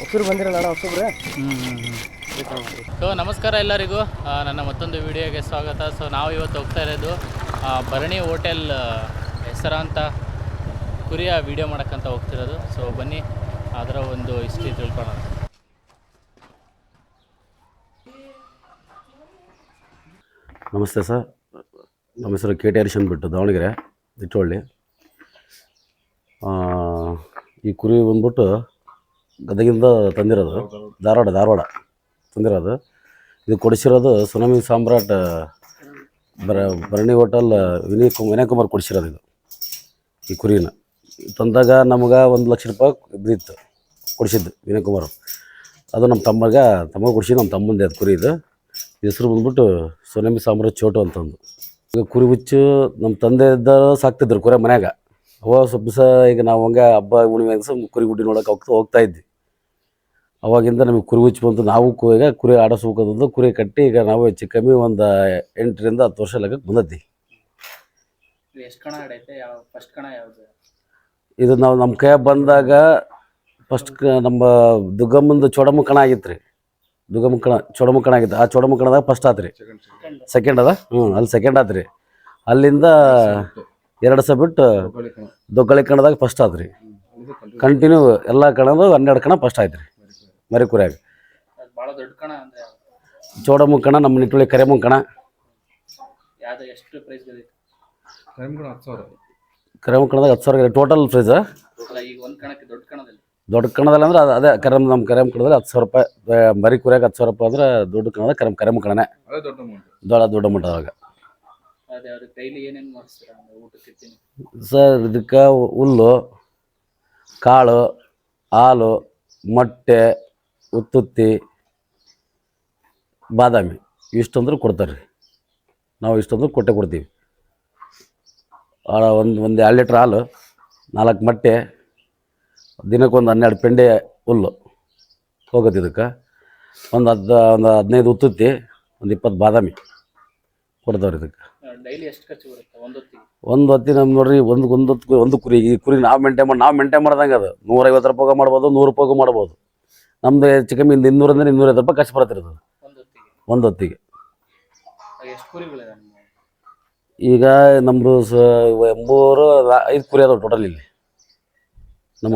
ಹೊಸಬ್ರು ಬಂದಿರಲ್ಲ ಹೊಸಬ್ರು. ಸೊ ನಮಸ್ಕಾರ ಎಲ್ಲರಿಗೂ, ನನ್ನ ಮತ್ತೊಂದು ವಿಡಿಯೋಗೆ ಸ್ವಾಗತ. ಸೊ ನಾವು ಇವತ್ತು ಹೋಗ್ತಾ ಇರೋದು ಭರಣಿ ಹೋಟೆಲ್ ಹೆಸರಾಂತ ಕುರಿಯ ವಿಡಿಯೋ ಮಾಡೋಕ್ಕಂತ ಹೋಗ್ತಿರೋದು. ಸೊ ಬನ್ನಿ ಅದರ ಒಂದು ಹಿಸ್ಟ್ರಿ ತಿಳ್ಕೊಳ್ಳೋಣ. ನಮಸ್ತೆ ಸರ್, ನಮ್ಮ ಹೆಸರು ಕೆ ಟಿ ಹರೀಶ್ ಅಂದ್ಬಿಟ್ಟು ದಾವಣಗೆರೆ ಇಟ್ಟೊಳ್ಳಿ. ಈ ಕುರಿ ಬಂದ್ಬಿಟ್ಟು ಗದಗಿಂದ ತಂದಿರೋದು, ಧಾರವಾಡ ತಂದಿರೋದು. ಇದು ಕೊಡಿಸಿರೋದು ಸುನಾಮಿ ಸಾಮ್ರಾಟ್ ಭರಣಿ ಹೋಟೆಲ್ ವಿನಯ್ ಕುಮಾರ್ ಕೊಡಿಸಿರೋದು. ಇದು ಈ ಕುರಿನ ತಂದಾಗ ನಮ್ಗೆ 1 ಲಕ್ಷ ರೂಪಾಯಿ ಇದ್ದಿತ್ತು ಕೊಡಿಸಿದ್ದು ವಿನಯ್ ಕುಮಾರ್. ಅದು ನಮ್ಮ ತಮ್ಮ ಕೊಡಿಸಿದ್ದು, ನಮ್ಮ ತಮ್ಮಂದೇ ಅದು ಕುರಿ. ಇದು ಹೆಸರು ಬಂದ್ಬಿಟ್ಟು ಸುನಾಮಿ ಸಾಮ್ರಾಟ್ ಚೋಟು ಅಂತಂದು. ಈಗ ಕುರಿ ಹುಚ್ಚು ನಮ್ಮ ತಂದೆ ಇದ್ದರು ಸಾಕ್ತಿದ್ರು ಕುರಿ ಮನ್ಯಾಗ. ಅವಾಗ ಸ್ವಲ್ಪ ದಿವಸ ಈಗ ನಾವು ಹಂಗೆ ಹಬ್ಬ ಹುಣ್ಣಿಮೆ ದಿವಸ ಕುರಿ ಗುಡ್ಡಿ ನೋಡೋಕೆ ಹೋಗ್ತಾ ಇದ್ವಿ. ಅವಾಗಿಂದ ನಮಗೆ ಕುರಿ ಹುಚ್ಚು ಬಂತು. ನಾವು ಈಗ ಕುರಿ ಆಡಿಸ್ಬೇಕಂತಂದು ಕುರಿ ಕಟ್ಟಿ ಈಗ ನಾವು ಹೆಚ್ಚು ಕಮ್ಮಿ ಒಂದು 8 ರಿಂದ 10 ವರ್ಷ ಲೆಕ್ಕಕ್ಕೆ ಬಂದೈತಿ. ಇದು ನಾವು ನಮ್ಮ ಕೈ ಬಂದಾಗ ಫಸ್ಟ್ ನಮ್ಮ ದುಗ್ಗಮ್ಮಂದು ಚೋಡಮ್ಮ ಕಣ ಆಗಿತ್ತು ರೀ. ಚೋಡಮ್ಮ ಕಣ ಆಗಿತ್ತು. ಆ ಚೋಡಮ್ಮ ಕಣದಾಗ ಫಸ್ಟ್ ಆತು ರೀ, ಸೆಕೆಂಡ್ ಅದ. ಅಲ್ಲಿ ಸೆಕೆಂಡ್ ಆತು ರೀ. ಅಲ್ಲಿಂದ 2 ಸಲ ಬಿಟ್ಟು ದೊಗ್ಗಳಿ ಕಣದಾಗ ಫಸ್ಟ್ ಆತು ರೀ. ಕಂಟಿನ್ಯೂ ಎಲ್ಲ ಕಣದು 12 ಕಣ ಫಸ್ಟ್ ಆಯ್ತು ರೀ ಮರಿ ಕುರಿಯಾಗ. ಚೋಡಮ್ಮ ಕಣ, ನಮ್ಮ ನಿಟ್ಟುಳಿ ಕರೆಯಮ್ಮ ಕಣ. ಕರೆಯಮ್ಮ ಕಣದಾಗ 10,000 ಟೋಟಲ್ ಪ್ರೈಸ್. ದೊಡ್ಡ ಕಣದಲ್ಲಿ ಅಂದ್ರೆ ಅದೇ ನಮ್ಮ ಕರೆಯಮ್ಮ ಕಣದಲ್ಲಿ 10,000 ರೂಪಾಯಿ. ಮರಿ ಕುರಿಯಾಗ 10,000 ರೂಪಾಯಿ ಅಂದ್ರೆ ದೊಡ್ಡ ಕಣದ ಕರೆಯಮ್ಮ ಕಣನೇ ದೊಡ್ಡ ಮಟ್ಟ. ಅವಾಗ ಸರ್ ಇದಕ್ಕೆ ಹುಲ್ಲು, ಕಾಳು, ಹಾಲು, ಮೊಟ್ಟೆ, ಉತ್ತುತ್ತಿ, ಬಾದಾಮಿ ಇಷ್ಟಂದ್ರೆ ಕೊಡ್ತಾರೆ ರೀ. ನಾವು ಇಷ್ಟಂದ್ರೆ ಕೊಡ್ತೀವಿ. ಒಂದು 2 ಲೀಟ್ರ್ ಹಾಲು, 4 ಮೊಟ್ಟೆ, ದಿನಕ್ಕೊಂದು 12 ಪೆಂಡೆ ಹುಲ್ಲು ಹೋಗುತ್ತೆ. ಇದಕ್ಕೆ ಒಂದು 15 ಉತ್ತುತ್ತಿ, ಒಂದು 20 ಬಾದಾಮಿ ಕೊಡ್ತಾವ್ರಿ. ಇದಕ್ಕೆ ಒಂದು ಹೊತ್ತಿಗೆ ನಮ್ಗೆ ನೋಡ್ರಿ, ಒಂದು ಕುರಿ. ಈ ಕುರಿ ನಾವು ಮೇಂಟೈನ್ ಮಾಡ್ದಂಗೆ ಅದು 150 ರೂಪಾಯಿಗೂ ಮಾಡ್ಬೋದು, 100 ರೂಪಾಯಿಗೂ ಮಾಡ್ಬೋದು. ನಮ್ದು ಹೆಚ್ಚು ಕಮ್ಮಿ 200 ಅಂದರೆ 250 ರೂಪಾಯಿ ಖರ್ಚು ಬರತ್ತಿರೋದು ಒಂದು ಹೊತ್ತಿಗೆ. ಈಗ ನಮ್ಮದು 5 ಕುರಿ ಅದಾವೆ ಟೋಟಲ್ ಇಲ್ಲಿ. ನಮ್ಮ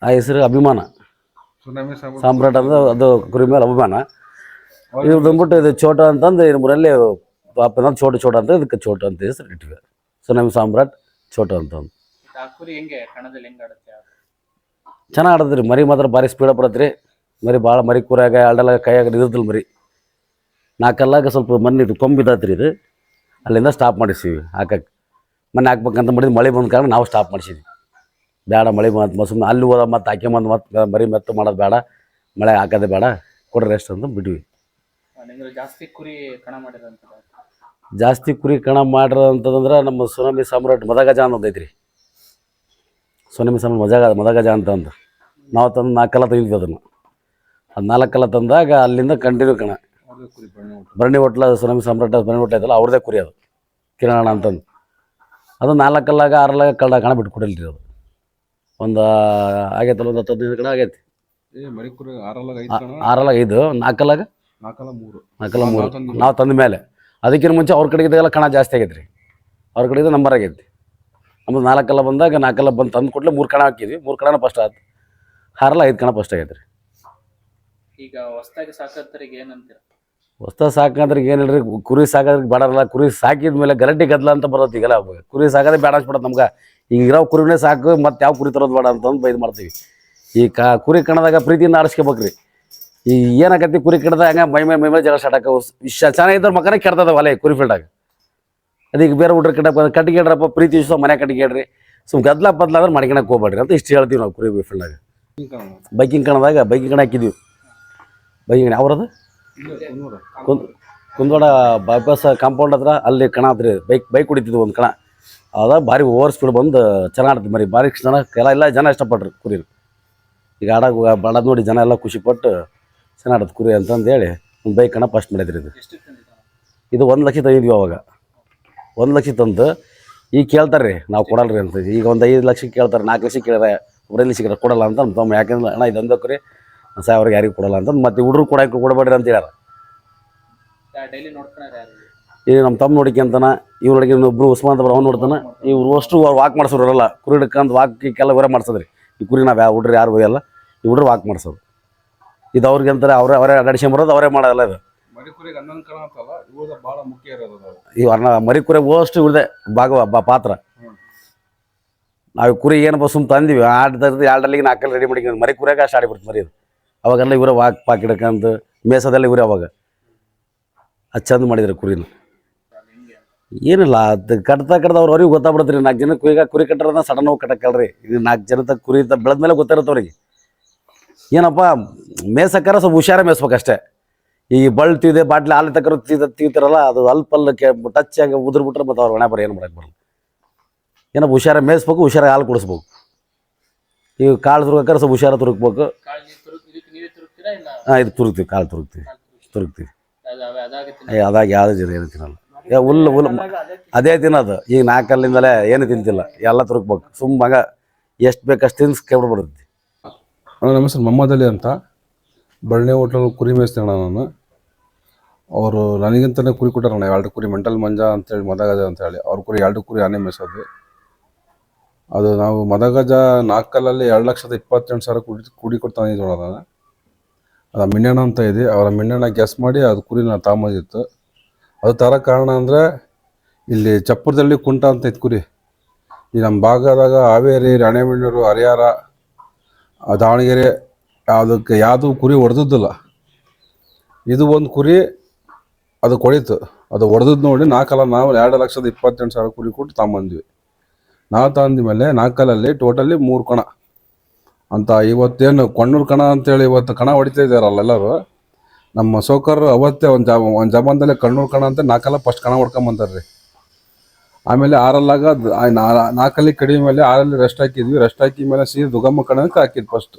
ಆ ಹೆಸರು ಅಭಿಮಾನ ಸಾಮ್ರಾಟ್ ಅಂದ್ರೆ ಅದು ಕುರಿ ಮೇಲೆ ಅಭಿಮಾನ. ಇದು ಬಂದ್ಬಿಟ್ಟು ಇದು ಚೋಟ ಅಂತಂದು ನಮ್ಮೂರಲ್ಲಿ ಪಾಪ ಚೋಟ ಅಂತ ಇದಕ್ಕೆ ಚೋಟ ಅಂತ ಹೆಸರು ಇಟ್ಟಿವೆ. ಸುನಾಮಿ ಸಾಮ್ರಾಟ್ ಚೋಟ ಅಂತಂದು. ಚೆನ್ನಾಗಿ ಆಡದ್ರಿ. ಮರಿ ಮಾತ್ರ ಭಾರಿ ಸ್ಪೀಡ್ ಬರತ್ರಿ. ಮರಿ ಕೂರಾಗ ಎರಡೆಲ್ಲ ಕೈಯಾಗ ನಿಂದಿರ್ತಿಲ್ಲ ಮರಿ. 4 ಕಲ್ಲಾಗ ಸ್ವಲ್ಪ ಮಣ್ಣು ಇದು ಕೊಂಬಿದ್ದತ್ರಿ. ಇದು ಅಲ್ಲಿಂದ ಸ್ಟಾಪ್ ಮಾಡಿಸಿವಿ ಹಾಕಕ್ಕೆ. ಮನೆ ಹಾಕ್ಬೇಕಂತ ಮಾಡಿದ್ವಿ, ಮಳೆ ಬಂದ ಕಾರಣ ನಾವು ಸ್ಟಾಪ್ ಮಾಡಿಸಿದ್ವಿ. ಬೇಡ ಮಳೆ ಸುಮ್ಮನೆ ಅಲ್ಲಿ ಹೋದ ಮತ್ತು ಹಾಕ್ಯಂಬಂದು ಮತ್ತೆ ಮರಿ ಮೆತ್ತ ಮಾಡೋದು ಬೇಡ, ಮಳೆ ಹಾಕೋದೇ ಬೇಡ, ಕೊಡ್ರಿ ರೆಸ್ಟ್ ಅಂತ ಬಿಟ್ವಿ. ಜಾಸ್ತಿ ಕುರಿ ಕಣ ಮಾಡಿರೋಂಥದಂದ್ರೆ ನಮ್ಮ ಸುನಾಮಿ ಸಾಮ್ರಾಟ್ ಮದಗಜ ಅಂತ ಐತ್ರಿ. ಸುನಾಮಿ ಸಾಮ್ರಾಟ್ ಮದಗಜ ಅಂತಂದು ನಾವು ತಂದು 4 ಕಲ್ಲ ತಂದಿದ್ವಿ. ಅದನ್ನು 4 ಕಲ್ಲ ತಂದಾಗ ಅಲ್ಲಿಂದ ಕಂಟಿನ್ಯೂ ಕಣ ಭರಣಿ ಹೋಟ್ಲ ಸುನಾಮಿ ಸಾಮ್ರಾಟ್ ಭರಣಿ ಹೋಟ್ಲ ಐತಲ್ಲ ಅವ್ರದ್ದೇ ಕುರಿ ಅದು, ಕಿರಣ ಅಂತಂದು. ಅದು 4 ಕಲ್ಲಾಗ 6 ಕಣ ಬಿಟ್ಟು ಕೊಡಲ್ರಿ. ಅದು ಒಂದು ಆಗೈತಲ್ಲ, ಒಂದು 10-15 ಕಣ ಆಗೈತಿ. 6 4 ಕಲ್ಲಾಗ 3 ನಾವು ತಂದ ಮೇಲೆ. ಅದಕ್ಕಿಂತ ಮುಂಚೆ ಅವ್ರ ಕಡೆಗಿದ್ದಾಗೆಲ್ಲ ಕಣ ಜಾಸ್ತಿ ಆಗೈತೆ ರೀ. ಅವ್ರ ಕಡೆಗಿದ್ದ ನಂಬರ್ ಆಗೈತಿ. ನಮ್ಮದು 4 ಕಲ್ಲ ಬಂದಾಗ 4 ಕಲ್ಲ ಬಂದು ತಂದು ಕೊಟ್ಲೆ 3 ಕಣ ಹಾಕಿದ್ವಿ. 3 ಕಣನ ಫಸ್ಟ್ ಆಯ್ತು. 5 ಕಣ ಫಸ್ಟ್ ಆಗೈತೆ ರೀ. ಈಗ ಹೊಸ್ದಾಗಿ ಸಾಕತ್ತರಿಗೆ ಏನಂತೀರ? ಹೊಸ್ದಾಗಿ ಸಾಕಂದ್ರೆ ಏನಿಲ್ರಿ, ಕುರಿ ಸಾಕೋದ್ರಿಗೆ ಬೇಡಲ್ಲ. ಕುರಿ ಸಾಕಿದ ಮೇಲೆ ಗರಟಿ ಗದ್ದಲ ಅಂತ ಬರೋದು. ಈಗೆಲ್ಲ ಕುರಿ ಸಾಕೋದೇ ಬೇಡ ಅನ್ಸ್ಬಿಡೋದು ನಮ್ಗೆ. ಈಗ ಇರೋ ಕುರಿನೇ ಸಾಕು, ಮತ್ತೆ ಯಾವ ಕುರಿ ತರೋದು ಬೇಡ ಅಂತಂದು ಬೈದು ಮಾಡ್ತೀವಿ. ಈ ಕುರಿ ಕಣದಾಗ ಪ್ರೀತಿಯಿಂದ ಆಡಿಸ್ಕೋಬೇಕ್ರಿ. ಈ ಏನಾಗತ್ತಿ ಕುರಿ ಕೆಡ್ದಾಗ ಮೈ ಮೇಲೆ ಜಗಳ ಸ್ಟಾರ್ಟ್ ಆಗ ಚೆನ್ನಾಗಿದ್ದವ್ರ ಮಕ್ಕನೇ ಕೆಡ್ತದ ಒಲೆ ಕುರಿ ಫೀಲ್ಡಾಗ. ಅದೀಗ ಬೇರೆ ಹುಡ್ರ ಕಟ್ಟಿಗೆಡ್ರಪ್ಪ ಪ್ರೀತಿ ವಿಶ್ವ ಮನೆ ಕಟ್ಟಿಗೆಡ್ರಿ. ಗದ್ಲ ಅಂದ್ರೆ ಮಾಡ್ಕೊಳಕ್ಕೆ ಹೋಗ್ಬೇಡ್ರಿ ಅಂತ ಇಷ್ಟು ಹೇಳ್ತೀವಿ ನಾವು ಕುರಿ ಫೀಲ್ಡಾಗ. ಬೈಕಿಂಗ್ ಕಣದಾಗ ಬೈಕಿಂಗ್ ಕಣ ಹಾಕಿದ್ವಿ. ಬೈಕಿಂಗ್ ಅವ್ರದ್ದು ಕುಂದವಾಡ ಬೈಪಾಸ್ ಕಾಂಪೌಂಡ್ ಹತ್ರ ಅಲ್ಲಿ ಕಣ ಆತ್ರಿ. ಬೈಕ್ ಹೊಡಿತಿದ್ವಿ ಒಂದು ಕಣ. ಅದಾಗ ಭಾರಿ ಓವರ್ ಸ್ಪೀಡ್ ಬಂದು ಚೆನ್ನಾಗಿ ಮರಿ ಭಾರಿ ಎಲ್ಲ ಜನ ಇಷ್ಟಪಟ್ರಿ ಕುರಿ. ಈಗ ಬಾಡೋದು ನೋಡಿ ಜನ ಎಲ್ಲ ಖುಷಿಪಟ್ಟು ಚೆನ್ನಾಗಿ ಕುರಿ ಅಂತಂದು ಹೇಳಿ ಒಂದು ಬೈಕ್ ಕಣ ಫಸ್ಟ್ ಮಾಡಿದ್ರಿ. ಇದು 1 ಲಕ್ಷ ತಂದಿದ್ವಿ ಅವಾಗ. 1 ಲಕ್ಷ ತಂದು ಈಗ ಕೇಳ್ತಾರೆ ರೀ ನಾವು ಕೊಡಲ್ರಿ ಅಂತ. ಈಗ ಒಂದು 5 ಲಕ್ಷಕ್ಕೆ ಕೇಳ್ತಾರೆ, 4 ಲಕ್ಷಕ್ಕೆ ಕೇಳಿದ್ರೆ ಊರಲ್ಲಿ ಸಿಕ್ಕರೆ ಕೊಡಲ್ಲ ಅಂತ ನಮ್ಮ ತಮ್ಮ ಯಾಕಂದ್ರೆ ಅಣ್ಣ ಇದೊಂದು ಕುರಿ ಸಾಯವ್ರಿಗೆ ಯಾರಿಗೂ ಕೊಡಲ್ಲ ಅಂತ ಮತ್ತೆ ಹುಡುಗರು ಕೊಡಬೇಡ್ರಿ ಅಂತ ಹೇಳ್ಯಾರ. ಡೈಲಿ ನೋಡ್ಕೊಂಡ್ರೆ ಯಾರು ಈಗ ನಮ್ಮ ತಮ್ಮ ನೋಡಿಕೊಂತಾನ, ಇವ್ರು ನೋಡಿಕೆ ಇನ್ನೊಬ್ರು ಉಸ್ಮಾನ್ ಅಂತ ಅವ್ನು ನೋಡ್ತಾನೆ. ಇವ್ರು ಅಷ್ಟು ವಾಕ್ ಮಾಡಿಸೋರಲ್ಲ, ಕುರಿ ಹಿಡ್ಕಂದು ವಾಕ್ಕೆಲ್ಲ ಇವರೇ ಮಾಡ್ಸೋದ್ರಿ. ಈ ಕುರಿ ನಾವು ಯಾವ ಹುಡ್ರಿ ಯಾರು ಹೋಯಲ್ಲ, ಈ ಹುಡ್ರು ವಾಕ್ ಮಾಡಿಸೋದು. ಇದು ಅವ್ರಿಗೆ ಅಂತಾರೆ ಅವರೇ ಅಡ್ಡಿಸ್ಕೊಂಬರೋದು, ಅವರೇ ಮಾಡೋಲ್ಲ. ಇದು ಈ ಮರಿ ಕುರಿ ಅಷ್ಟು ಇವ್ರದೇ ಪಾತ್ರ. ನಾವು ಕುರಿ ಏನು ಸುಮ್ಮ ತಂದಿವಿ, ಆಡ್ದು 2 4 ರೆಡಿ ಮಾಡಿ ಮರಿ ಕುರಿಯಾಗ ಅಷ್ಟು ಆಡಿಬಿಡ್ತು ಮರಿ. ಅದು ಅವಾಗೆಲ್ಲ ಇವರೇ ವಾಕ್ ಪಾಕ್ ಹಿಡ್ಕಂದು ಮೇಸೋದೆಲ್ಲ ಇವರೇ. ಅವಾಗ ಅದು ಚಂದ ಮಾಡಿದ್ರು ಕುರಿನ. ಏನಿಲ್ಲ, ಅದು ಕಟ್ತಾ ಅವ್ರು ಅವ್ರಿಗೆ ಗೊತ್ತಾಗ್ಬಿಡ್ತೀರಿ. 4 ಜನ ಕುರಿ ಕಟ್ಟರದ ಸಡನ್ ಹೋಗಿ ಕಟ್ಟಕ್ಕಲ್ರಿ. ಇದು 4 ಜನ ಕುರಿ ಬೆಳೆದ್ಮೇಲೆ ಗೊತ್ತಿರುತ್ತೆ ಅವ್ರಿಗೆ. ಏನಪ್ಪ ಮೇಸಕ್ಕಾರ ಸ್ವಲ್ಪ ಹುಷಾರ ಮೇಯ್ಸ್ಬೇಕಷ್ಟೇ. ಈ ಬಳ್ಳು ತೀದೆ ಬಾಟ್ಲಿ ಹಾಲು ತಕ್ಕರು ತೀತಾರಲ್ಲ, ಅದು ಅಲ್ಪ ಟಚ್ ಆಗಿ ಉದುರ್ಬಿಟ್ರೆ ಮತ್ತು ಅವ್ರು ಒಣ ಬರ ಏನು ಮಾಡಕ್ಕೆ ಬರಲ್ಲ. ಏನಪ್ಪ ಹುಷಾರ ಮೇಯಿಸ್ಬೇಕು, ಹುಷಾರ ಹಾಲು ಕುಡಿಸ್ಬೇಕು. ಈಗ ಕಾಳು ತುರುಕಾರೆ ಸ್ವಲ್ಪ ಹುಷಾರ ತುರುಕ್ಬೇಕು. ಹಾಂ, ಇದು ತುರುಕ್ತೀವಿ, ಕಾಳು ತುರುಕ್ತೀವಿ. ಅದಾಗ ಯಾವ್ದು ಜನ ಏನು ತಿನ್ನಲ್ಲ. ಹುಲ್ಲು ಅದೇ ತಿನ್ನೋದು. ಈಗ 4 ಕಲ್ಲಿಂದಲೇ ಏನು ತಿಂತಿಲ್ಲ, ಎಲ್ಲ ತುರುಕ್ಬೇಕು. ಸುಮ್ಮಗ ಎಷ್ಟು ಬೇಕು ಅಷ್ಟು ತಿನ್ಸಿ ಕೆಬಿಡ್ಬಿಡುತ್ತೆ. ನಮ್ಮ ಹೆಸರು ಮೊಹಮ್ಮದ್ ಅಲಿ ಅಂತ, ಬಳ್ಳಿ ಹೋಟೆಲ್ ಕುರಿ ಮೇಯಿಸ್ತೇನೆ ನಾನು. ಅವರು ನನಗಿಂತಲೇ ಕುರಿ ಕೊಟ್ಟಾರಣ್ಣ 2 ಕುರಿ, ಮೆಂಟಲ್ ಮಂಜ ಅಂತೇಳಿ ಮದಗಜ ಅಂತೇಳಿ. ಅವ್ರ ಕುರಿ 2 ಕುರಿ ಆನೆ ಮೇಯಿಸೋದು. ಅದು ನಾವು ಮದಗಜ 4 ಕಲ್ಲಲ್ಲಿ 2,28,000 ಕುಡಿ ಕೊಡ್ತಾನೆ ನಾನು. ಅದು ಮಿಣ್ಣಣ್ಣ ಅಂತ ಇದೆ, ಅವರ ಮಿಣ್ಣಣ್ಣ ಗೆಸ್ ಮಾಡಿ ಅದು ಕುರಿ ನಾನು ತಗೊಂಬಂದಿತ್ತು. ಅದು ಥರ ಕಾರಣ ಅಂದರೆ ಇಲ್ಲಿ ಚಪ್ಪರದಲ್ಲಿ ಕುಂಟ ಅಂತ ಇತ್ತು ಕುರಿ. ಈ ನಮ್ಮ ಭಾಗದಾಗ ಹಾವೇರಿ, ರಾಣೆಬೆನ್ನೂರು, ಹರಿಹರ, ದಾವಣಗೆರೆ ಅದಕ್ಕೆ ಯಾವುದು ಕುರಿ ಹೊಡೆದಿದ್ದಿಲ್ಲ. ಇದು ಒಂದು ಕುರಿ ಅದು ಕೊಳಿತು. ಅದು ಹೊಡೆದದ್ದು ನೋಡಿ 4 ಕಲ್ಲ ನಾವು 2,28,000 ಕುರಿ ಕೊಟ್ಟು ತಗೊಂಬಂದ್ವಿ. ನಾವು ತಗೊಂಡ್ಮೇಲೆ 4 ಕಲ್ಲಲ್ಲಿ ಟೋಟಲಿ 3 ಕಣ ಅಂತ. ಇವತ್ತೇನು ಕೊಣ್ಣೂರು ಕಣ ಅಂತೇಳಿ ಇವತ್ತು ಕಣ ಹೊಡಿತಾ ಇದ್ದಾರಲ್ಲ ಎಲ್ಲರೂ. ನಮ್ಮ ಸೌಕರ್ರು ಅವತ್ತೇ ಒಂದು ಜಮಾನದಲ್ಲೇ ಕಣ್ಣೂರು ಕಣ ಅಂತ 4 ಕಲ್ಲ ಫಸ್ಟ್ ಕಣ ಹೊಡ್ಕೊಂಬಂತಾರೆ ರೀ. ಆಮೇಲೆ 6ರಲ್ಲಾಗ 4 ಕಡಿಮೆ ಮೇಲೆ 6ರಲ್ಲಿ ರೆಸ್ಟ್ ಹಾಕಿದ್ವಿ. ರೆಸ್ಟ್ ಹಾಕಿ ಮೇಲೆ ಸೀರೆ ದುಗಮ್ಮ ಕಣಕ್ಕೆ ಹಾಕಿದ್ದು ಫಸ್ಟ್.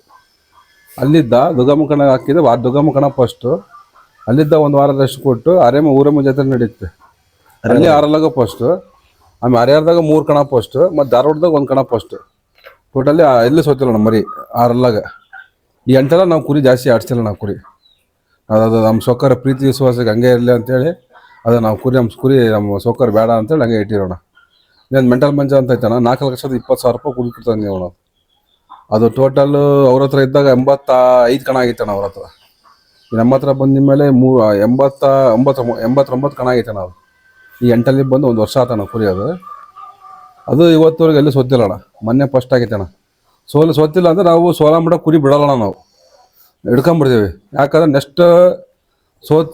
ಅಲ್ಲಿದ್ದ ದುಗಮ್ಮ ಕಣ ಹಾಕಿದ್ದು, ಆ ದುಗಮ್ಮ ಕಣ ಫಸ್ಟು. ಅಲ್ಲಿದ್ದ 1 ವಾರ ರೆಸ್ಟ್ ಕೊಟ್ಟು ಊರಮ್ಮ ಜಾತ್ರೆ ನಡೀತೆ. ಅಲ್ಲಿ 6ರಲ್ಲಾಗ ಫಸ್ಟು. ಆಮೇಲೆ ಹರಿಹರದಾಗ 3 ಕಣ ಫಸ್ಟು, ಮತ್ತು ಧಾರವಾಡದಾಗ 1 ಕಣ ಫಸ್ಟು. ಟೋಟಲಿ ಎಲ್ಲಿ ಸೋತಿಲ್ಲ ನಮ್ಮ ಮರಿ 6ರಲ್ಲಾಗ. ಈ 8 ನಾವು ಕುರಿ ಜಾಸ್ತಿ ಆಡಿಸಿಲ್ಲ. ನಾವು ಕುರಿ ಅದು ನಮ್ಮ ಸೌಕರ್ಯ ಪ್ರೀತಿ ವಿಶ್ವಾಸಕ್ಕೆ ಹಂಗೆ ಇರಲಿ ಅಂತೇಳಿ ಅದು ನಾವು ನಮ್ಮ ಸೌಕರ್ಯ ಬೇಡ ಅಂತೇಳಿ ಹಂಗೆ ಇಟ್ಟಿರೋಣ. ಇನ್ನೊಂದು ಮೆಂಟಲ್ ಮಂಜ ಅಂತ ಐತಣ್ಣ, 4,20,000 ಕುರಿ ಕೊಡ್ತಾನೆ ನೀವು ನಾವು. ಅದು ಟೋಟಲ್ಲು ಅವ್ರ ಹತ್ರ ಇದ್ದಾಗ 85 ಕಣ ಆಗಿತ್ತಣ್ಣ ಅವ್ರ ಹತ್ರ. ನಮ್ಮ ಹತ್ರ ಬಂದ ಮೇಲೆ 89 ಕಣ ಆಗೈತಣ್ಣ. ಅದು ಈ 8ರಲ್ಲಿ ಬಂದು 1 ವರ್ಷ ಆತಣ್ಣ ಕುರಿ. ಅದು ಇವತ್ತುವರೆಗೆ ಎಲ್ಲಿ ಸೋತಿಲ್ಲಣ್ಣ. ಮೊನ್ನೆ ಫಸ್ಟ್ ಆಗೈತಣ್ಣ. ಸೋತಿಲ್ಲ ಅಂದರೆ ನಾವು ಸೋಲಾಂಬಿಡ ಕುರಿ ಬಿಡೋಣ, ನಾವು ಹಿಡ್ಕೊಂಬಿಡ್ತೀವಿ. ಯಾಕಂದ್ರೆ ನೆಕ್ಸ್ಟ್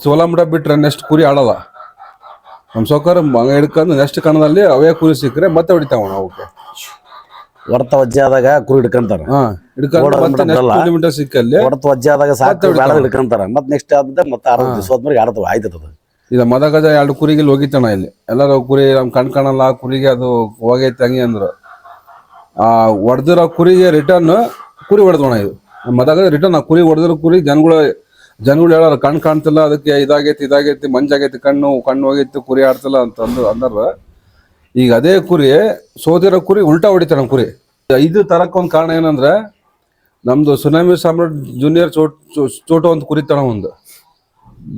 ಸೋಲಾಂಬಿಡ ಬಿಟ್ಟರೆ ನೆಕ್ಸ್ಟ್ ಕುರಿ ಆಡಲ್ಲ. ನಮ್ಮ ಸೌಕರ್ಯ ಹಿಡ್ಕೊಂಡು ನೆಕ್ಸ್ಟ್ ಕಣದಲ್ಲಿ ಅವೇ ಕುರಿ ಸಿಕ್ಕರೆ ಮತ್ತೆ ಹೊಡಿತಾವ ಅವಕ್ಕೆ. ಹೊಡೆತ ವಜ್ಜೆ ಆದಾಗ ಕುರಿ ಹಿಡ್ಕೊಂತಾರೆ. ಕಿಲೋಮೀಟರ್ ಸಿಕ್ಕಲ್ಲಿ ಹೊಡೆತ ವಜ್ಜೆ ಆದಾಗ ಸಾಕು ಹಿಡ್ಕೊಂತಾರೆ. ಮತ್ತೆ ನೆಕ್ಸ್ಟ್ ಆದ ಮತ್ತೆ 6 ದಿವಸ ಹೋದ್ಮೇಲೆ ಆಡ್ತವೆ. ಆಯ್ತದ ಇದು ಮದಗಜ 2 ಕುರಿಗೆ ಹೋಗಿತ್ತಣ್ಣ. ಇಲ್ಲಿ ಎಲ್ಲರೂ ಕುರಿ ನಮ್ಮ ಕಾಣಲ್ಲ ಕುರಿಗೆ ಅದು ಹೋಗೈತೆ ಹಂಗೆ ಅಂದ್ರು. ಹೊಡೆದಿರೋ ಕುರಿಗೆ ರಿಟರ್ನ್ ಕುರಿ ಹೊಡೆದೋಣ. ಇದು ಮದಗಜ ರಿಟರ್ನ್ ಕುರಿ ಹೊಡೆದಿರೋ ಕುರಿ ಜನಗಳು ಹೇಳೋರು ಕಣ್ಣು ಕಾಣ್ತಿಲ್ಲ, ಅದಕ್ಕೆ ಇದಾಗೈತಿ ಮಂಜಾಗೈತಿ, ಕಣ್ಣು ಹೋಗೈತಿ, ಕುರಿ ಆಡ್ತಿಲ್ಲ ಅಂತಂದು ಅಂದ್ರ. ಈಗ ಅದೇ ಕುರಿ ಸೋದಿರೋ ಕುರಿ ಉಲ್ಟಾ ಹೊಡಿತಾರ ನಮ್ಮ ಕುರಿ. ಇದು ತರಕ್ಕೆ ಒಂದು ಕಾರಣ ಏನಂದ್ರೆ ನಮ್ದು ಸುನಾಮಿ ಸಾಮ್ರಾಟ್ ಜೂನಿಯರ್ ಚೋಟು ಅಂತ ಕುರಿತಣ ಒಂದು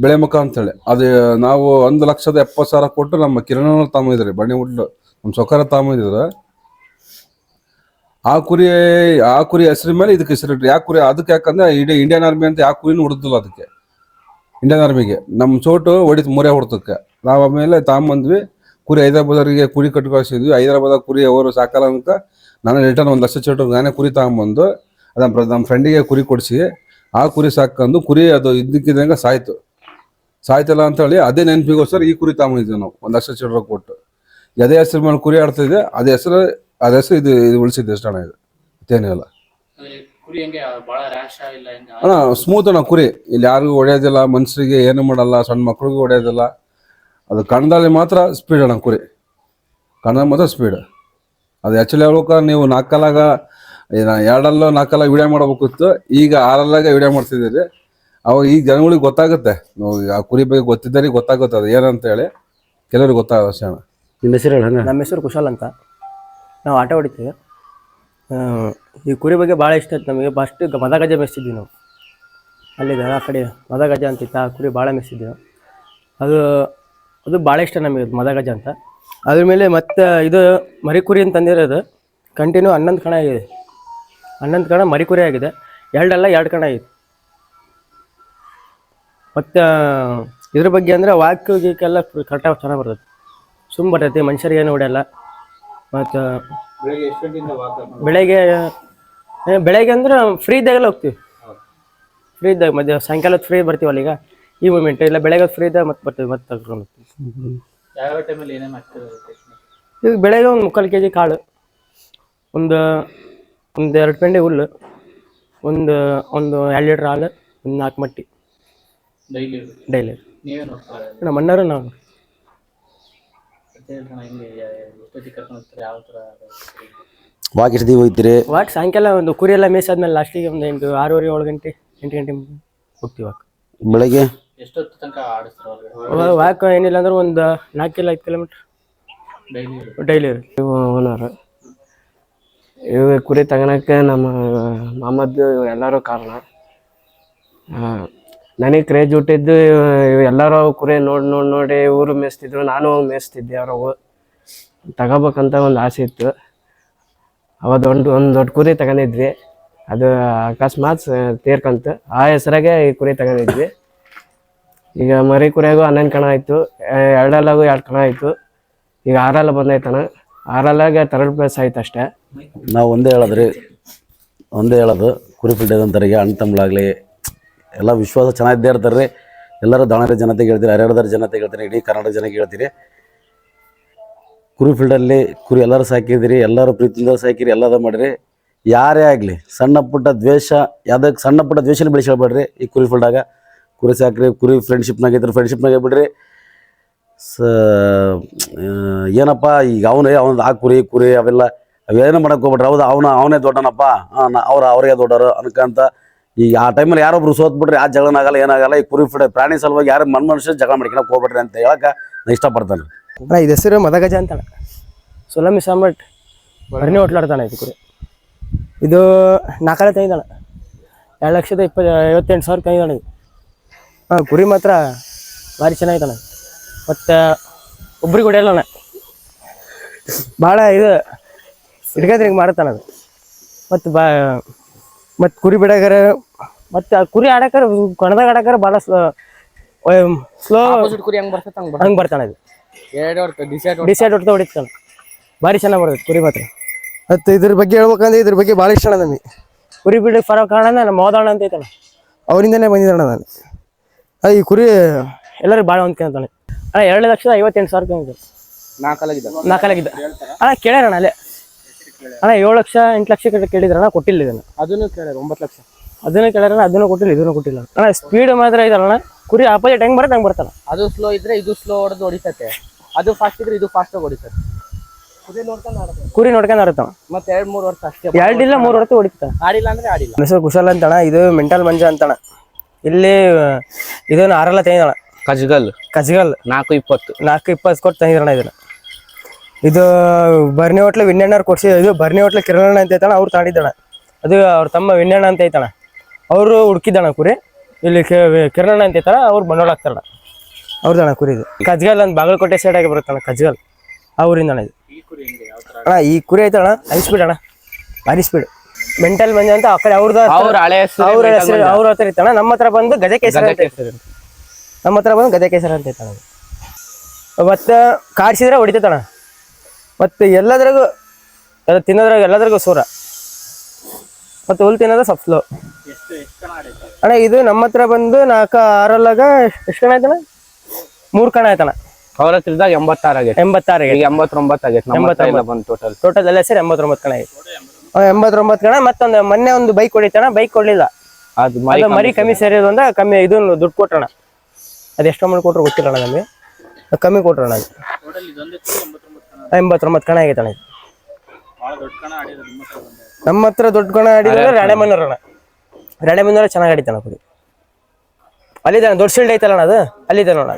ಬೆಳೆ ಮುಖ ಅಂತೇಳಿ. ಅದು ನಾವು 1,70,000 ಕೊಟ್ಟು ನಮ್ಮ ಕಿರಣ ತಾಮಿದ್ರಿ ಬಣ್ಣೆ ಹುಡ್ಲು ನಮ್ಮ ಸೊಕಾರ ತಾಮಿದ್ರು. ಆ ಕುರಿ ಹೆಸರು ಮೇಲೆ ಇದಕ್ಕೆ ಹೆಸರಿಟ್ರಿ. ಯಾವ ಕುರಿ ಅದಕ್ಕೆ ಯಾಕಂದ್ರೆ ಇಡೀ ಇಂಡಿಯನ್ ಆರ್ಮಿ ಅಂತ ಯಾವ ಕುರಿನೂ ಹೊಡೆದಿಲ್ಲ ಅದಕ್ಕೆ. ಇಂಡಿಯನ್ ಆರ್ಮಿಗೆ ನಮ್ಮ ಚೋಟು ಹೊಡಿತು 3 ಹೊಡ್ತಕ್ಕೆ. ನಾವು ಆಮೇಲೆ ತಾಂಬಂದ್ವಿ ಕುರಿ. ಹೈದರಾಬಾದರಿಗೆ ಕುರಿ ಕಟ್ಕೊಳಿಸಿದ್ವಿ. ಹೈದರಾಬಾದ ಕುರಿ ಅವರು ಸಾಕಲ್ಲ ಅಂತ ನಾನು ರಿಟರ್ನ್ 1 ಲಕ್ಷ ಚೋಟು ನಾನೇ ಕುರಿ ತಗೊಂಬಂದು ನಮ್ಮ ಫ್ರೆಂಡಿಗೆ ಕುರಿ ಕೊಡಿಸಿ ಆ ಕುರಿ ಸಾಕೊಂಡು ಕುರಿ ಅದು ಇದ್ದಕ್ಕಿದ್ದಂಗೆ ಸಾಯ್ತಲ್ಲ ಅಂತೇಳಿ ಅದೇ ನೆನಪಿಗೋಸ್ಕರ ಈ ಕುರಿ ತಗೊಂಡಿದ್ವಿ ನಾವು 1 ಲಕ್ಷ ಚೋಟು ಕೊಟ್ಟು. ಅದೇ ಹೆಸರು ಮೇಲೆ ಕುರಿ ಆಡ್ತಿದ್ದೆ. ಅದೇ ಹೆಸರು ಇದು ಉಳಿಸಿದ್ದು ಎಷ್ಟು ಹಣ. ಇದು ಮತ್ತೇನಿಲ್ಲ ಅಣ್ಣ. ಸ್ಮೂತ್ ಅಣ್ಣ ಕುರಿ. ಇಲ್ಲಿ ಯಾರಿಗೂ ಹೊಡೆಯೋದಿಲ್ಲ, ಮನುಷ್ಯರಿಗೆ ಏನು ಮಾಡಲ್ಲ, ಸಣ್ಣ ಮಕ್ಳಿಗೂ ಹೊಡೆಯೋದಿಲ್ಲ. ಅದು ಕಣ್ಣದಲ್ಲಿ ಮಾತ್ರ ಸ್ಪೀಡ್ ಅಣ್ಣ ಕುರಿ. ಕಣ್ಣಲ್ಲಿ ಮಾತ್ರ ಸ್ಪೀಡ್. ಅದು ಆ್ಯಕ್ಚುಲಿ ಹೇಳ್ಬೇಕು ನೀವು 4 ಕಲ್ಲಾಗ 2ರಲ್ಲೋ 4 ಕಲ್ಲಾಗ ವಿಡಿಯೋ ಮಾಡಬೇಕಿತ್ತು. ಈಗ 6ರಲ್ಲಾಗ ವಿಡಿಯೋ ಮಾಡ್ತಿದ್ದೀರಿ. ಅವಾಗ ಈಗ ಜನಗಳಿಗೆ ಗೊತ್ತಾಗುತ್ತೆ. ಆ ಕುರಿ ಬಗ್ಗೆ ಗೊತ್ತಿದ್ದರಿಗೆ ಗೊತ್ತಾಗುತ್ತೆ ಅದು ಏನಂತ ಹೇಳಿ. ಕೆಲವ್ರಿಗೆ ಗೊತ್ತಾಗುತ್ತೆ ಅಷ್ಟೇ ಅಣ್ಣ. ನಿಮ್ಮ ಹೆಸರು ಹೇಳ? ನಮ್ಮ ಹೆಸರು ಕುಶಾಲ್ ಅಂತ. ನಾವು ಆಟೋ ಹೊಡಿತೀವಿ. ಈ ಕುರಿ ಬಗ್ಗೆ ಭಾಳ ಇಷ್ಟ ಆಯ್ತು ನಮಗೆ. ಫಸ್ಟ್ ಮದಗಜ ಮೆಸ್ತಿದ್ವಿ ನಾವು. ಅಲ್ಲಿದೆ ಆ ಕಡೆ ಮದಗಜ ಅಂತಿತ್ತು, ಆ ಕುರಿ ಭಾಳ ಮೆಸ್ತಿದ್ವಿ ನಾವು. ಅದು ಅದು ಭಾಳ ಇಷ್ಟ ನಮಗೆ ಮದಗಜ ಅಂತ. ಅದ್ರ ಮೇಲೆ ಮತ್ತು ಇದು ಮರಿ ಕುರಿ ಅಂತ ತಂದಿರೋದು ಕಂಟಿನ್ಯೂ 11 ಕಣ ಆಗಿದೆ. 11 ಕಣ ಮರಿ ಕುರಿ ಆಗಿದೆ. 2 ಕಣ ಆಗಿದೆ. ಮತ್ತು ಇದ್ರ ಬಗ್ಗೆ ಅಂದರೆ ವಾಕ್ ಗೀಕೆಲ್ಲ ಕರೆಕ್ಟಾಗಿ ಚೆನ್ನಾಗಿ ಬರ್ತದೆ. ಸುಮ್ಮ ಬರ್ತೈತಿ, ಮನುಷ್ಯರಿಗೆ ಏನು ಹೊಡೆಯಲ್ಲ. ಮತ್ತು ಬೆಳಗ್ಗೆ ಅಂದ್ರೆ ಫ್ರೀ ಇದ್ದಾಗೆಲ್ಲ ಹೋಗ್ತೀವಿ. ಫ್ರೀ ಇದ್ದಾಗ ಮಧ್ಯ ಸಾಯಂಕಾಲ ಫ್ರೀ ಬರ್ತೀವಲ್ಲ. ಈ ಮೂಮೆಂಟ್ ಇಲ್ಲ, ಬೆಳಗ್ಗೆ ಫ್ರೀ ಇದ್ದಾಗ ಮತ್ತೆ ಬರ್ತೀವಿ, ಮತ್ತೆ ಕರ್ಕೊಂಡು ಹೋಗ್ತೀವಿ. ಯಾವ ಟೈಮಲ್ಲಿ ಏನೇನು ಆಗ್ತಿರುತ್ತೆ? ಈಗ ಬೆಳಗ್ಗೆ ಒಂದು 3/4 kg ಕಾಳು, ಒಂದು 2 ಪೆಂಡೆ ಹುಲ್ಲು, ಒಂದು 2 ಲೀಟ್ರ್ ಹಾಲು, ಒಂದು 4 ಮಟ್ಟಿ ಡೈಲಿ. ನೀವೇನು ಹೋಗ್ತಾರೆ? ನಮ್ಮ ಅಣ್ಣರು ನಾವು ಯಾವ ಥರ ವಾಕ್ ಎಷ್ಟು ದಿನ ಹೋಗ್ತೀರಿ? ವಾಕ್ ಸಾಯಂಕಾಲ ಒಂದು ಕುರಿ ಎಲ್ಲ ಮೇಸಾದ್ಮೇಲೆ ಲಾಸ್ಟಿಗೆ ಒಂದು 6:30 7 ಗಂಟೆ 8 ಗಂಟೆ ಹೋಗ್ತೀವಿ ವಾಕ್. ಬೆಳಗ್ಗೆ ಎಷ್ಟೊತ್ತು ತನಕ ಆಡಿಸ್ತಾರೆ? ವಾಕ್ ಏನಿಲ್ಲ ಅಂದ್ರೆ ಒಂದು 4 ಕಿಲೋಮೀಟ್ರ್ ಡೈಲಿ ಇರುತ್ತೆ. ಓನರ್ ಇವು ಕುರಿ ತಗೊಳಕ್ಕೆ ನಮ್ಮ ಮಾಮದ್ದು ಎಲ್ಲರೂ ಕಾರಣ. ನನಗೆ ಕ್ರೇಜ್ ಹುಟ್ಟಿದ್ದು ಎಲ್ಲರೂ ಕುರಿ ನೋಡಿ ಊರು ಮೇಯಿಸ್ತಿದ್ರು, ನಾನು ಮೇಯಿಸ್ತಿದ್ದೆ. ಅವ್ರವು ತಗೋಬೇಕಂತ ಒಂದು ಆಸೆ ಇತ್ತು. ಒಂದು ದೊಡ್ಡ ಕುರಿ ತಗೊಂಡಿದ್ವಿ. ಅದು ಅಕಸ್ಮಾತ್ ತೀರ್ಕಂತು. ಆ ಹೆಸರಾಗೆ ಈ ಕುರಿ ತಗೊಂಡಿದ್ವಿ. ಈಗ ಮರಿ ಕುರಿಯಾಗೂ 11 ಕಣ ಆಯಿತು, 2 ಕಣ ಆಯಿತು. ಈಗ 6 ಬಂದೈತಣ. 6 3rd ಪ್ಲೇಸ್ ಆಯ್ತು ಅಷ್ಟೇ. ನಾವು ಒಂದೇ ಹೇಳೋದು ಕುರಿ ಫೀಲ್ಡ್ ಅಂತರಿಗೆ ಅಣ್ಣ ತಮ್ಮಳಾಗಲಿ ಎಲ್ಲ ವಿಶ್ವಾಸ ಚೆನ್ನಾಗಿದ್ದೇ ಇರ್ತಾರೆ ರೀ. ಎಲ್ಲರೂ ದಾವಣಗೆರೆ ಜನತೆಗೆ ಹೇಳ್ತೀರಿ, ಹರಿಹರದರ ಜನತೆಗೆ ಹೇಳ್ತೀರಿ, ಇಡೀ ಕರ್ನಾಟಕ ಜನಕ್ಕೆ ಹೇಳ್ತೀರಿ. ಕುರಿ ಫೀಲ್ಡಲ್ಲಿ ಕುರಿ ಎಲ್ಲರೂ ಸಾಕಿದಿರಿ, ಎಲ್ಲರೂ ಪ್ರೀತಿಯಿಂದ ಸಾಕಿರಿ, ಎಲ್ಲದ ಮಾಡಿರಿ. ಯಾರೇ ಆಗಲಿ ಸಣ್ಣ ಪುಟ್ಟ ದ್ವೇಷನ ಬೆಳೆಸ್ಕೊಳ್ಬೇಡ್ರಿ. ಈ ಕುರಿ ಫೀಲ್ಡಾಗ ಕುರಿ ಸಾಕ್ರಿ. ಕುರಿ ಫ್ರೆಂಡ್ಶಿಪ್ನಾಗ ಇದ್ರೆ ಫ್ರೆಂಡ್ಶಿಪ್ನಾಗೆ ಬಿಡ್ರಿ. ಏನಪ್ಪ ಈಗ ಅವನು ಆ ಕುರಿ ಅವೆಲ್ಲ ಅವೇನು ಮಾಡಕ್ಕೆ ಹೋಗ್ಬಿಟ್ರೆ, ಹೌದು ಅವನೇ ದೊಡ್ಡನಪ್ಪ, ಅವ್ರಿಗೆ ದೊಡ್ಡವರು ಅನ್ಕಂತ. ಈಗ ಆ ಟೈಮಲ್ಲಿ ಯಾರೊಬ್ರು ಸೋತ್ಬಿಟ್ರಿ, ಆ ಜಗಳನಾಗಲ್ಲ ಏನಾಗಲ್ಲ. ಈ ಕುರಿ ಫೀಲ್ಡ್ ಪ್ರಾಣಿ ಸಲುವಾಗಿ ಯಾರು ಮನುಷ್ಯ ಜಗಳ ಮಾಡ್ಕೊಳಕ್ಕೆ ಹೋಗ್ಬಿಟ್ರಿ ಅಂತ ಹೇಳಕ್ಕೆ ನಾನು ಇಷ್ಟಪಡ್ತಾನೆ. ಇದು ಹೆಸರು ಮದಗಜ ಅಂತಾನೆ. ಸುಲಮಿ ಸಾಮ್ರಾಟ್ ಭರಣಿ ಹೋಟ್ಲಾಡ್ತಾನೆ ಇದು ಕುರಿ. ಇದು 4 ತಂದಿದ್ದಾನೆ. 2,58,000 ತಂದಿದ್ದಾನೆ. ಕುರಿ ಮಾತ್ರ ಭಾರಿ ಚೆನ್ನಾಗಿದ್ದಾನೆ. ಮತ್ತು ಒಬ್ರಿಗೆ ಹೊಡೆಯಲ್ಲ, ಭಾಳ ಇದು ಹಿಡ್ಕದ್ರಿಗೆ ಮಾಡುತ್ತಾನೆ ಅದು. ಮತ್ತು ಕುರಿ ಬಿಡಗಾರ ಮತ್ತು ಆ ಕುರಿ ಆಡಕ್ಕಾರ ಕಣದಾಗ ಆಡಕ್ಕಾರ ಭಾಳ ಸ್ಲೋ ಕುರಿ ಹಂಗೆ ಬರ್ತಾನೆ ಇದು. ಡಿಸೈಡ್ ಹೊಡಿತಾನೆ. ಭಾರಿ ಚೆನ್ನಾಗಿ ಬರ್ತದೆ ಕುರಿ ಮಾತ್ರ. ಮತ್ತು ಇದ್ರ ಬಗ್ಗೆ ಹೇಳ್ಬೇಕಂದ್ರೆ ಇದ್ರ ಬಗ್ಗೆ ಭಾಳ ಇಷ್ಟ ನಮಗೆ. ಕುರಿ ಬಿಡ ಫರೋ ಕಾರಣ ನಮ್ಮ ಮೋದಣ್ಣ ಅಂತ ಐತಣ್ಣ, ಅವರಿಂದನೇ ಬಂದಿದ್ದಣ್ಣ ನಾನು. ಈ ಕುರಿ ಎಲ್ಲರಿಗೂ ಭಾಳ ಹೊಂದ್ಕೊಂತಾನೆ. 2,58,000 ತಂದಿದ್ದೆ. 4 ಅಣ್ಣ ಕೇಳ್ಯಾರಣ್ಣ ಅಲ್ಲೇ. ಅಣ್ಣ 7 ಲಕ್ಷ 8 ಲಕ್ಷ ಕೇಳಿದ್ರಣ್ಣ, ಕೊಟ್ಟಿಲ್ಲ ಇದನ್ನು. ಅದನ್ನು ಕೇಳ್ಯಾರ 9 ಲಕ್ಷ. ಅದನ್ನು ಕೇಳ್ಯಾರಣ್ಣ, ಅದನ್ನು ಕೊಟ್ಟಿಲ್ಲ, ಇದನ್ನು ಕೊಟ್ಟಿಲ್ಲ. ಅಣ್ಣ ಸ್ಪೀಡ್ ಮಾತ್ರ ಇದಲ್ಲಣ್ಣ. ಕುರಿ ಆಪೋಸಿಟ್ ಹೆಂಗೆ ಬರುತ್ತೆ ಹಂಗೆ ಬರ್ತಾನೆ. ಅದು ಸ್ಲೋ ಇದ್ರೆ ಇದು ಸ್ಲೋ ಹೊಡೆದು ಹೊಡಿತೈತೆ, ಅದು ಫಾಸ್ಟ್ ಇದ್ರೆ ಇದು ಫಾಸ್ಟ್ ಹೊಡಿತೈತೆ. ಕುರಿ ನೋಡ್ಕೊಂಡು ಆಡ್ತಾವ. ಮತ್ತೆ 2-3 ವರ್ಷ ಅಷ್ಟೇ, 2 ಇಲ್ಲ 3 ವರ್ಷ ಹೊಡಿತಾನೆ. ಆಡಿಲ್ಲ ಅಂದ್ರೆ ಆಡಿಲ್ಲ. ಹೆಸರು ಕುಶಾಲ್ ಅಂತಣ್ಣ. ಇದು ಮೆಂಟಲ್ ಮಂಜ ಅಂತಣ್ಣ. ಇಲ್ಲಿ ಇದನ್ನು 6 ತಂದಿದ್ದಣ. ಕಜ್ಗಲ್ 420 ಕೊಟ್ಟು ತಂದಿದ್ರಣ್ಣ ಇದನ್ನು. ಇದು ಬರ್ನಿ ಹೋಟ್ಲ ವಿನ್ಯಣ್ಣವ್ರು ಕೊಡ್ಸಿ. ಇದು ಬರ್ನಿ ಹೋಟ್ಲ ಕಿರಣಣ್ಣ ಅಂತ ಐತಣ್ಣ, ಅವ್ರು ತಾಡಿದ್ದಣ. ಅದು ಅವ್ರ ತಮ್ಮ ವಿನ್ಯಣ್ಣ ಅಂತ ಐತಣ್ಣ, ಅವರು ಹುಡುಕಿದ್ದಣ ಕುರಿ. ಇಲ್ಲಿ ಕಿರಣಣ್ಣ ಅಂತ ಐತಣ್ಣ, ಅವ್ರು ಬಂಡವಾಳ ಹಾಕ್ತಾರಣ್ಣ. ಅವ್ರದಣ್ಣ ಕುರಿ ಇದು. ಕಜ್ಗಲ್ ಅಂತ ಬಾಗಲಕೋಟೆ ಸೈಡಾಗಿ ಬರುತ್ತಣ್ಣ, ಕಜ್ಗಲ್ ಆ ಊರಿಂದಣ್ಣ ಇದು. ಅಣ್ಣ ಈ ಕುರಿ ಐತಣ್ಣ ಹೈ ಸ್ಪೀಡ್ ಅಣ್ಣ, ಭಾರಿ ಸ್ಪೀಡ್. ಮೆಂಟಲ್ ಮಂಜ ಅಂತ ಆ ಕಡೆ ಅವ್ರ ಹತ್ರ ಇತ್ತಣ್ಣ. ನಮ್ಮ ಹತ್ರ ಬಂದು ಗಜಕೇಸರ ಅಂತ ಐತಣ್ಣ. ಮತ್ತು ಕಾಡ್ಸಿದ್ರೆ ಹೊಡಿತೈತಣ್ಣ. ಮತ್ತು ಎಲ್ಲದ್ರಾಗೂ ಎಲ್ಲದ್ರಾಗೂ ಸೂರ. ಮತ್ತು ಹುಲ್ ತಿನ್ನೋದು ಸ್ವಲ್ಪ ಸ್ಲೋ ಅಣ್ಣ. ಇದು ನಮ್ಮ ಹತ್ರ ಬಂದು 4 6 ಎಷ್ಟು ಕಣ ಆಯ್ತಣ್ಣ? 3 ಕಣ ಆಯ್ತಣ್ಣ. ಅವ್ರ ಹತ್ರದಾಗ 86 ಆಗೈತೆ. 89 ಈಗ 89 ಆಗೈತೆ. 89 ಟೋಟಲ್ ಎಲ್ಲ ಸೇರಿ 89 ಕಣ ಆಯ್ತು. 89 ಕಣ. ಮತ್ತೊಂದು ಮೊನ್ನೆ ಒಂದು ಬೈಕ್ ಹೊಡಿತಣ್ಣ, ಬೈಕ್ ಕೊಡ್ಲಿಲ್ಲ. ಅದು ಮರಿ ಕಮ್ಮಿ ಸೇರಿಯೋದು ಅಂದ್ರೆ ಕಮ್ಮಿ ಇದನ್ನು ದುಡ್ಡು ಕೊಟ್ಟಣ. ಅದು ಎಷ್ಟು ಅಮೌಂಟ್ ಕೊಟ್ಟರು ಗೊತ್ತಿಲ್ಲ ನಮಗೆ, ಕಮ್ಮಿ ಕೊಟ್ರಣ. ಅದು 89 ಕಣ ಆಗೈತಣ್ಣ. ನಮ್ಮ ಹತ್ರ ದೊಡ್ಡ ಕಣ ಆಡಿದ್ರೆ ರಾಣೆಮನ್ನೂರಣ್ಣ. ರಾಣೆಮನ್ನೂರ ಚೆನ್ನಾಗಿ ಆಡಿತಾನ ಕುರಿ. ಅಲ್ಲಿದ್ದಾನೆ ದೊಡ್ಡ ಶೀಲ್ಡ್ ಐತಲ್ಲಣ್ಣ, ಅದು ಅಲ್ಲಿದ್ದಾನೆ ನೋಡ.